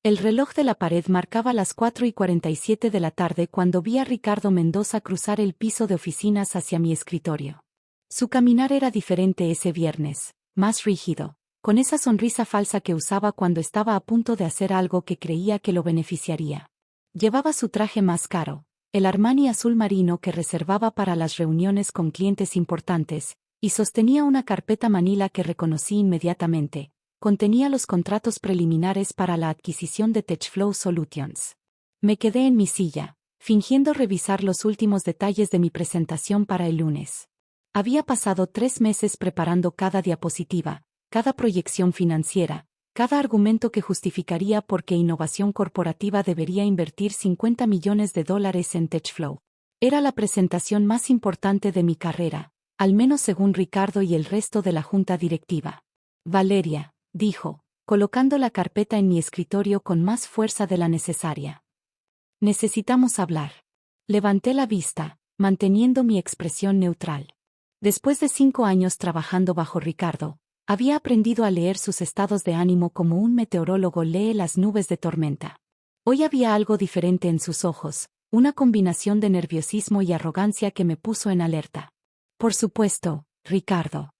El reloj de la pared marcaba las 4:47 de la tarde cuando vi a Ricardo Mendoza cruzar el piso de oficinas hacia mi escritorio. Su caminar era diferente ese viernes, más rígido, con esa sonrisa falsa que usaba cuando estaba a punto de hacer algo que creía que lo beneficiaría. Llevaba su traje más caro, el Armani azul marino que reservaba para las reuniones con clientes importantes, y sostenía una carpeta manila que reconocí inmediatamente. Contenía los contratos preliminares para la adquisición de TechFlow Solutions. Me quedé en mi silla, fingiendo revisar los últimos detalles de mi presentación para el lunes. Había pasado 3 meses preparando cada diapositiva, cada proyección financiera, cada argumento que justificaría por qué Innovación Corporativa debería invertir $50 millones en TechFlow. Era la presentación más importante de mi carrera, al menos según Ricardo y el resto de la junta directiva. Valeria, dijo, colocando la carpeta en mi escritorio con más fuerza de la necesaria. Necesitamos hablar. Levanté la vista, manteniendo mi expresión neutral. Después de 5 años trabajando bajo Ricardo, había aprendido a leer sus estados de ánimo como un meteorólogo lee las nubes de tormenta. Hoy había algo diferente en sus ojos, una combinación de nerviosismo y arrogancia que me puso en alerta. Por supuesto, Ricardo.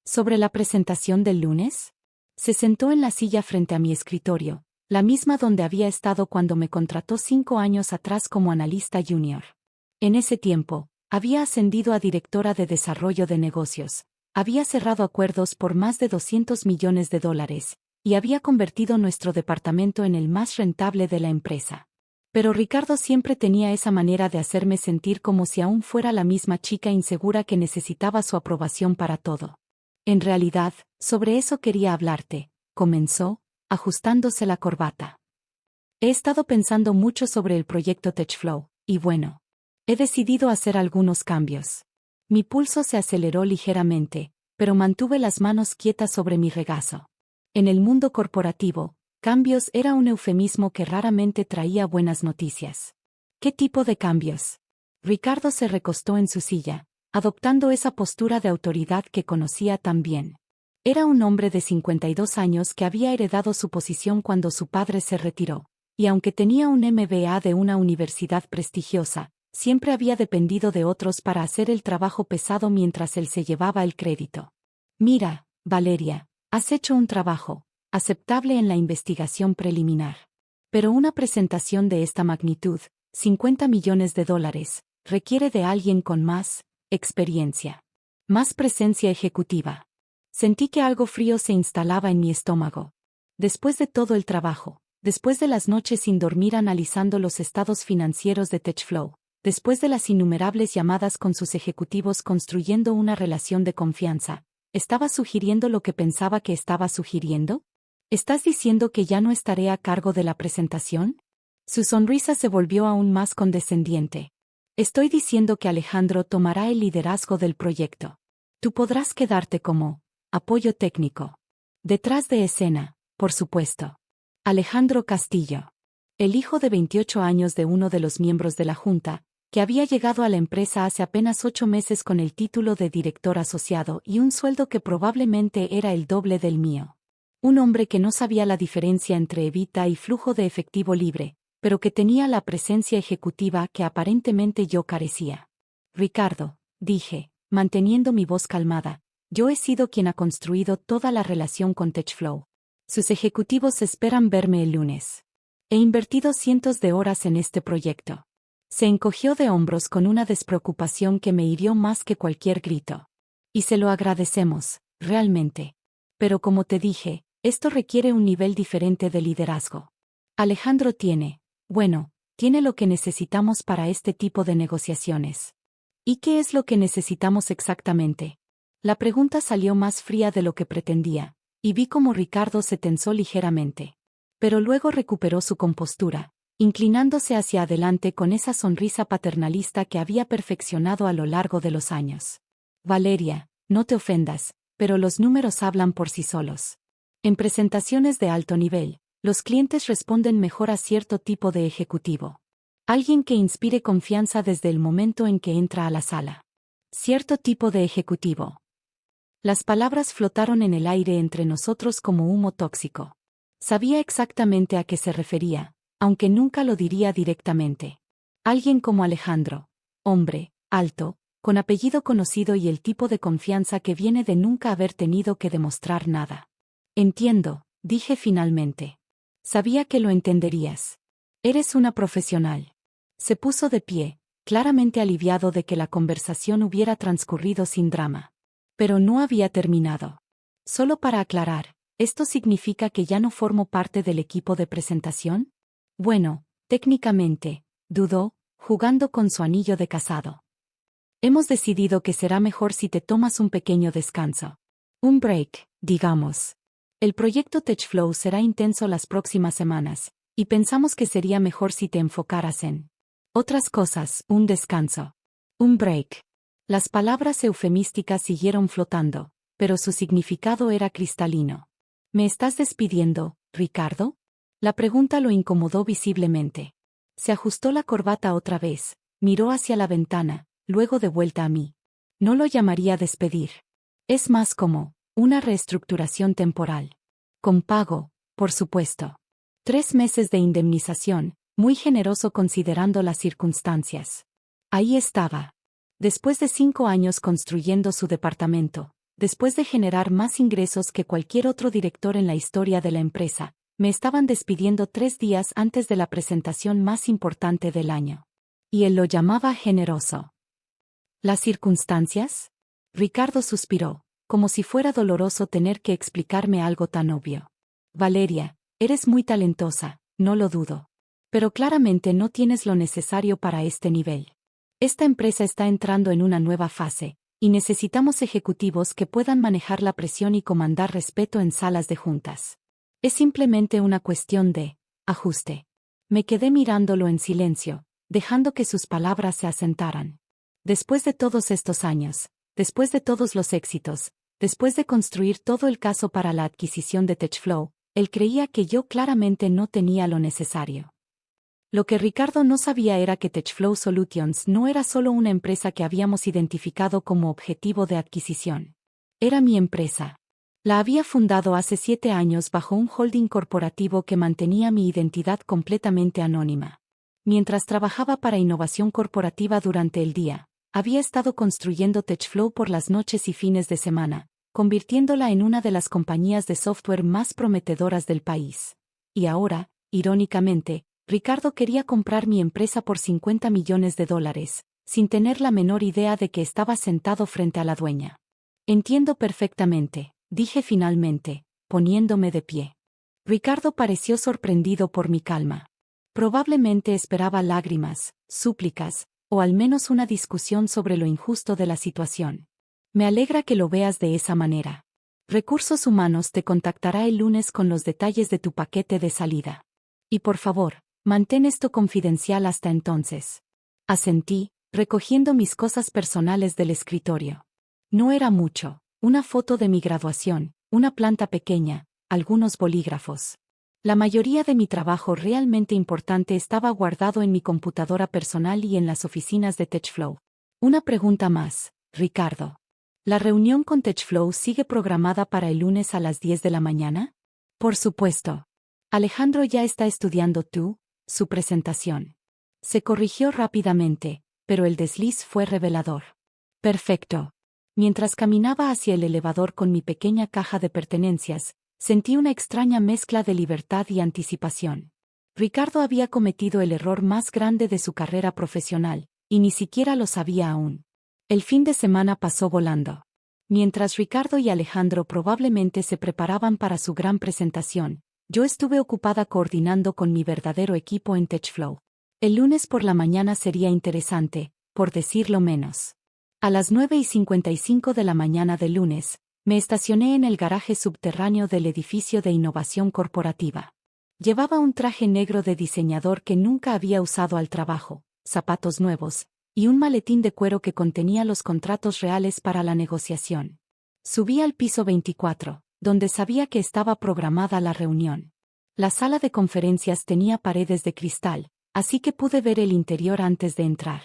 ¿Sobre la presentación del lunes? Se sentó en la silla frente a mi escritorio, la misma donde había estado cuando me contrató 5 años atrás como analista junior. En ese tiempo, había ascendido a directora de desarrollo de negocios, había cerrado acuerdos por más de $200 millones, y había convertido nuestro departamento en el más rentable de la empresa. Pero Ricardo siempre tenía esa manera de hacerme sentir como si aún fuera la misma chica insegura que necesitaba su aprobación para todo. En realidad, sobre eso quería hablarte, comenzó, ajustándose la corbata. He estado pensando mucho sobre el proyecto TechFlow, y bueno, he decidido hacer algunos cambios. Mi pulso se aceleró ligeramente, pero mantuve las manos quietas sobre mi regazo. En el mundo corporativo, cambios era un eufemismo que raramente traía buenas noticias. ¿Qué tipo de cambios? Ricardo se recostó en su silla, adoptando esa postura de autoridad que conocía tan bien. Era un hombre de 52 años que había heredado su posición cuando su padre se retiró, y aunque tenía un MBA de una universidad prestigiosa, siempre había dependido de otros para hacer el trabajo pesado mientras él se llevaba el crédito. Mira, Valeria, has hecho un trabajo aceptable en la investigación preliminar. Pero una presentación de esta magnitud, $50 millones, requiere de alguien con más experiencia, más presencia ejecutiva. Sentí que algo frío se instalaba en mi estómago. Después de todo el trabajo, después de las noches sin dormir analizando los estados financieros de TechFlow, después de las innumerables llamadas con sus ejecutivos construyendo una relación de confianza, ¿estaba sugiriendo lo que pensaba que estaba sugiriendo? ¿Estás diciendo que ya no estaré a cargo de la presentación? Su sonrisa se volvió aún más condescendiente. Estoy diciendo que Alejandro tomará el liderazgo del proyecto. Tú podrás quedarte como apoyo técnico. Detrás de escena, por supuesto. Alejandro Castillo. El hijo de 28 años de uno de los miembros de la Junta, que había llegado a la empresa hace apenas 8 meses con el título de director asociado y un sueldo que probablemente era el doble del mío. Un hombre que no sabía la diferencia entre evita y flujo de efectivo libre, pero que tenía la presencia ejecutiva que aparentemente yo carecía. Ricardo, dije, manteniendo mi voz calmada, yo he sido quien ha construido toda la relación con TechFlow. Sus ejecutivos esperan verme el lunes. He invertido cientos de horas en este proyecto. Se encogió de hombros con una despreocupación que me hirió más que cualquier grito. Y se lo agradecemos, realmente. Pero como te dije, esto requiere un nivel diferente de liderazgo. Alejandro tiene lo que necesitamos para este tipo de negociaciones. ¿Y qué es lo que necesitamos exactamente? La pregunta salió más fría de lo que pretendía, y vi cómo Ricardo se tensó ligeramente. Pero luego recuperó su compostura, inclinándose hacia adelante con esa sonrisa paternalista que había perfeccionado a lo largo de los años. Valeria, no te ofendas, pero los números hablan por sí solos. En presentaciones de alto nivel, los clientes responden mejor a cierto tipo de ejecutivo. Alguien que inspire confianza desde el momento en que entra a la sala. Cierto tipo de ejecutivo. Las palabras flotaron en el aire entre nosotros como humo tóxico. Sabía exactamente a qué se refería, aunque nunca lo diría directamente. Alguien como Alejandro. Hombre, alto, con apellido conocido y el tipo de confianza que viene de nunca haber tenido que demostrar nada. Entiendo, dije finalmente. Sabía que lo entenderías. Eres una profesional. Se puso de pie, claramente aliviado de que la conversación hubiera transcurrido sin drama. Pero no había terminado. Solo para aclarar, ¿esto significa que ya no formo parte del equipo de presentación? Bueno, técnicamente, dudó, jugando con su anillo de casado. Hemos decidido que será mejor si te tomas un pequeño descanso. Un break, digamos. El proyecto TechFlow será intenso las próximas semanas, y pensamos que sería mejor si te enfocaras en otras cosas, un descanso. Un break. Las palabras eufemísticas siguieron flotando, pero su significado era cristalino. ¿Me estás despidiendo, Ricardo? La pregunta lo incomodó visiblemente. Se ajustó la corbata otra vez, miró hacia la ventana, luego de vuelta a mí. No lo llamaría despedir. Es más como una reestructuración temporal. Con pago, por supuesto. 3 meses de indemnización, muy generoso considerando las circunstancias. Ahí estaba. Después de 5 años construyendo su departamento, después de generar más ingresos que cualquier otro director en la historia de la empresa, me estaban despidiendo 3 días antes de la presentación más importante del año. Y él lo llamaba generoso. ¿Las circunstancias? Ricardo suspiró, como si fuera doloroso tener que explicarme algo tan obvio. Valeria, eres muy talentosa, no lo dudo. Pero claramente no tienes lo necesario para este nivel. Esta empresa está entrando en una nueva fase, y necesitamos ejecutivos que puedan manejar la presión y comandar respeto en salas de juntas. Es simplemente una cuestión de ajuste. Me quedé mirándolo en silencio, dejando que sus palabras se asentaran. Después de todos estos años, después de todos los éxitos, después de construir todo el caso para la adquisición de TechFlow, él creía que yo claramente no tenía lo necesario. Lo que Ricardo no sabía era que TechFlow Solutions no era solo una empresa que habíamos identificado como objetivo de adquisición. Era mi empresa. La había fundado hace 7 años bajo un holding corporativo que mantenía mi identidad completamente anónima. Mientras trabajaba para innovación corporativa durante el día, había estado construyendo TechFlow por las noches y fines de semana, convirtiéndola en una de las compañías de software más prometedoras del país. Y ahora, irónicamente, Ricardo quería comprar mi empresa por $50 millones, sin tener la menor idea de que estaba sentado frente a la dueña. Entiendo perfectamente, dije finalmente, poniéndome de pie. Ricardo pareció sorprendido por mi calma. Probablemente esperaba lágrimas, súplicas, o al menos una discusión sobre lo injusto de la situación. Me alegra que lo veas de esa manera. Recursos Humanos te contactará el lunes con los detalles de tu paquete de salida. Y por favor, mantén esto confidencial hasta entonces. Asentí, recogiendo mis cosas personales del escritorio. No era mucho, una foto de mi graduación, una planta pequeña, algunos bolígrafos. La mayoría de mi trabajo realmente importante estaba guardado en mi computadora personal y en las oficinas de TechFlow. Una pregunta más, Ricardo. ¿La reunión con TechFlow sigue programada para el lunes a las 10 de la mañana? Por supuesto. Alejandro ya está estudiando su presentación. Se corrigió rápidamente, pero el desliz fue revelador. Perfecto. Mientras caminaba hacia el elevador con mi pequeña caja de pertenencias, sentí una extraña mezcla de libertad y anticipación. Ricardo había cometido el error más grande de su carrera profesional, y ni siquiera lo sabía aún. El fin de semana pasó volando. Mientras Ricardo y Alejandro probablemente se preparaban para su gran presentación, yo estuve ocupada coordinando con mi verdadero equipo en TechFlow. El lunes por la mañana sería interesante, por decirlo menos. A las 9:55 de la mañana del lunes, me estacioné en el garaje subterráneo del edificio de innovación corporativa. Llevaba un traje negro de diseñador que nunca había usado al trabajo, zapatos nuevos, y un maletín de cuero que contenía los contratos reales para la negociación. Subí al piso 24, donde sabía que estaba programada la reunión. La sala de conferencias tenía paredes de cristal, así que pude ver el interior antes de entrar.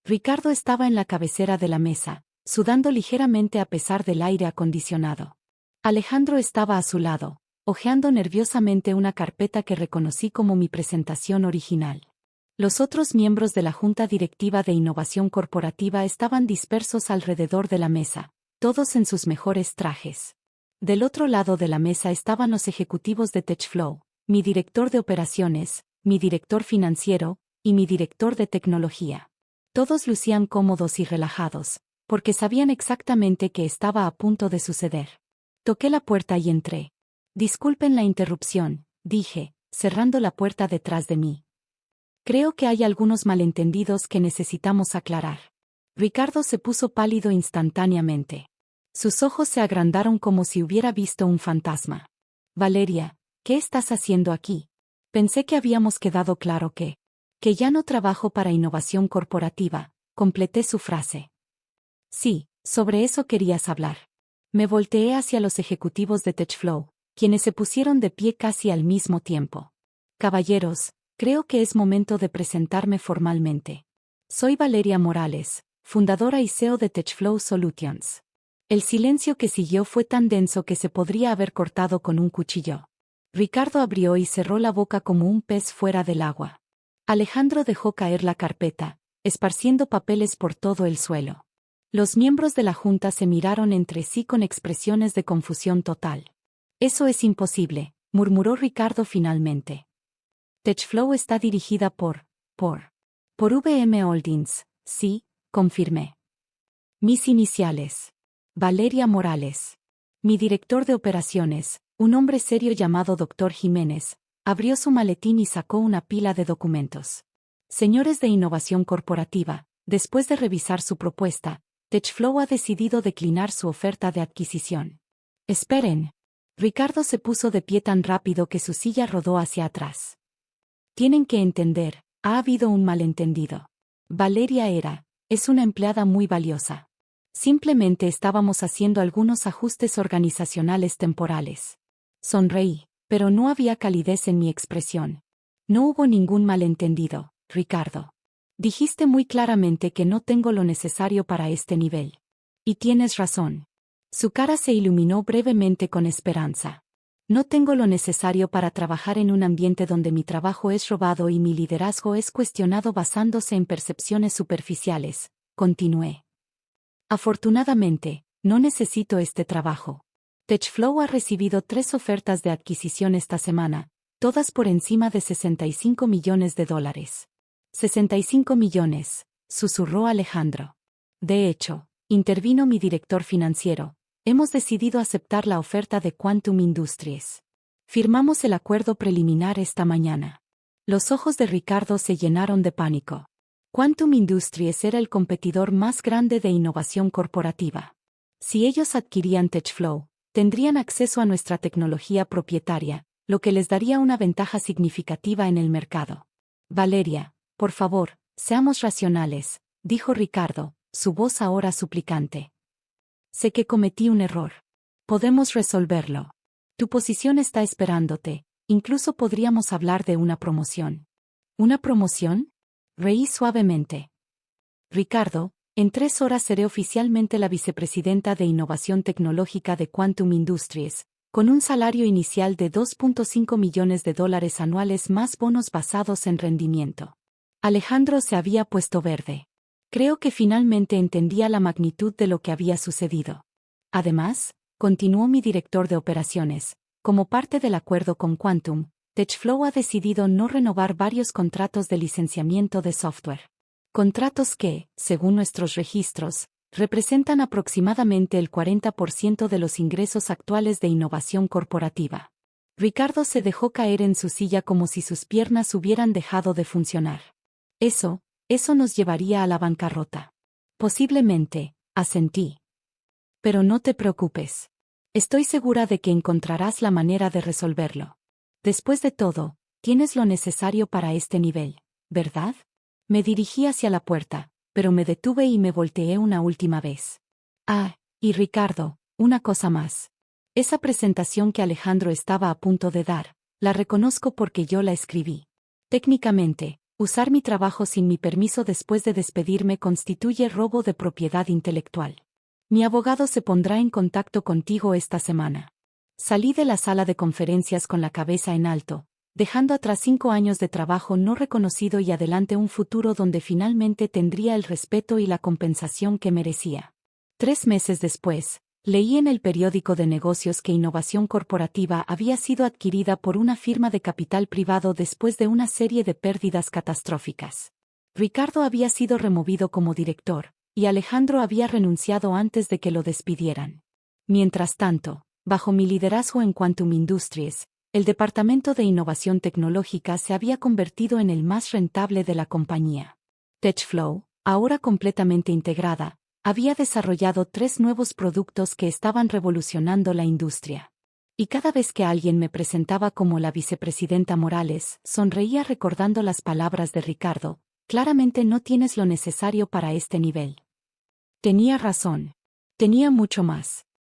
Ricardo estaba en la cabecera de la mesa, sudando ligeramente a pesar del aire acondicionado. Alejandro estaba a su lado, hojeando nerviosamente una carpeta que reconocí como mi presentación original. Los otros miembros de la Junta Directiva de Innovación Corporativa estaban dispersos alrededor de la mesa, todos en sus mejores trajes. Del otro lado de la mesa estaban los ejecutivos de TechFlow, mi director de operaciones, mi director financiero, y mi director de tecnología. Todos lucían cómodos y relajados, porque sabían exactamente qué estaba a punto de suceder. Toqué la puerta y entré. Disculpen la interrupción, dije, cerrando la puerta detrás de mí. Creo que hay algunos malentendidos que necesitamos aclarar. Ricardo se puso pálido instantáneamente. Sus ojos se agrandaron como si hubiera visto un fantasma. Valeria, ¿qué estás haciendo aquí? Pensé que habíamos quedado claro que ya no trabajo para innovación corporativa, completé su frase. Sí, sobre eso querías hablar. Me volteé hacia los ejecutivos de TechFlow, quienes se pusieron de pie casi al mismo tiempo. Caballeros, creo que es momento de presentarme formalmente. Soy Valeria Morales, fundadora y CEO de TechFlow Solutions. El silencio que siguió fue tan denso que se podría haber cortado con un cuchillo. Ricardo abrió y cerró la boca como un pez fuera del agua. Alejandro dejó caer la carpeta, esparciendo papeles por todo el suelo. Los miembros de la junta se miraron entre sí con expresiones de confusión total. Eso es imposible, murmuró Ricardo finalmente. TechFlow está dirigida por VM Holdings, sí, confirmé. Mis iniciales. Valeria Morales. Mi director de operaciones, un hombre serio llamado Dr. Jiménez, abrió su maletín y sacó una pila de documentos. Señores de Innovación Corporativa, después de revisar su propuesta, TechFlow ha decidido declinar su oferta de adquisición. Esperen. Ricardo se puso de pie tan rápido que su silla rodó hacia atrás. Tienen que entender, ha habido un malentendido. Valeria es una empleada muy valiosa. Simplemente estábamos haciendo algunos ajustes organizacionales temporales. Sonreí, pero no había calidez en mi expresión. No hubo ningún malentendido, Ricardo. Dijiste muy claramente que no tengo lo necesario para este nivel. Y tienes razón. Su cara se iluminó brevemente con esperanza. No tengo lo necesario para trabajar en un ambiente donde mi trabajo es robado y mi liderazgo es cuestionado basándose en percepciones superficiales, continué. Afortunadamente, no necesito este trabajo. TechFlow ha recibido 3 ofertas de adquisición esta semana, todas por encima de $65 millones. $65 millones, susurró Alejandro. De hecho, intervino mi director financiero. Hemos decidido aceptar la oferta de Quantum Industries. Firmamos el acuerdo preliminar esta mañana. Los ojos de Ricardo se llenaron de pánico. Quantum Industries era el competidor más grande de innovación corporativa. Si ellos adquirían TechFlow, tendrían acceso a nuestra tecnología propietaria, lo que les daría una ventaja significativa en el mercado. Valeria, por favor, seamos racionales, dijo Ricardo, su voz ahora suplicante. Sé que cometí un error. Podemos resolverlo. Tu posición está esperándote, incluso podríamos hablar de una promoción. ¿Una promoción? Reí suavemente. Ricardo, en 3 horas seré oficialmente la vicepresidenta de Innovación Tecnológica de Quantum Industries, con un salario inicial de $2.5 millones anuales más bonos basados en rendimiento. Alejandro se había puesto verde. Creo que finalmente entendía la magnitud de lo que había sucedido. Además, continuó mi director de operaciones, como parte del acuerdo con Quantum, TechFlow ha decidido no renovar varios contratos de licenciamiento de software. Contratos que, según nuestros registros, representan aproximadamente el 40% de los ingresos actuales de innovación corporativa. Ricardo se dejó caer en su silla como si sus piernas hubieran dejado de funcionar. Eso nos llevaría a la bancarrota. Posiblemente, asentí. Pero no te preocupes. Estoy segura de que encontrarás la manera de resolverlo. Después de todo, tienes lo necesario para este nivel, ¿verdad? Me dirigí hacia la puerta, pero me detuve y me volteé una última vez. Ah, y Ricardo, una cosa más. Esa presentación que Alejandro estaba a punto de dar, la reconozco porque yo la escribí. Técnicamente, usar mi trabajo sin mi permiso después de despedirme constituye robo de propiedad intelectual. Mi abogado se pondrá en contacto contigo esta semana. Salí de la sala de conferencias con la cabeza en alto, dejando atrás 5 años de trabajo no reconocido y adelante un futuro donde finalmente tendría el respeto y la compensación que merecía. 3 meses después, leí en el periódico de negocios que Innovación Corporativa había sido adquirida por una firma de capital privado después de una serie de pérdidas catastróficas. Ricardo había sido removido como director, y Alejandro había renunciado antes de que lo despidieran. Mientras tanto, bajo mi liderazgo en Quantum Industries, el departamento de innovación tecnológica se había convertido en el más rentable de la compañía. TechFlow, ahora completamente integrada, había desarrollado 3 nuevos productos que estaban revolucionando la industria. Y cada vez que alguien me presentaba como la vicepresidenta Morales, sonreía recordando las palabras de Ricardo: claramente no tienes lo necesario para este nivel. Tenía razón. Tenía mucho más.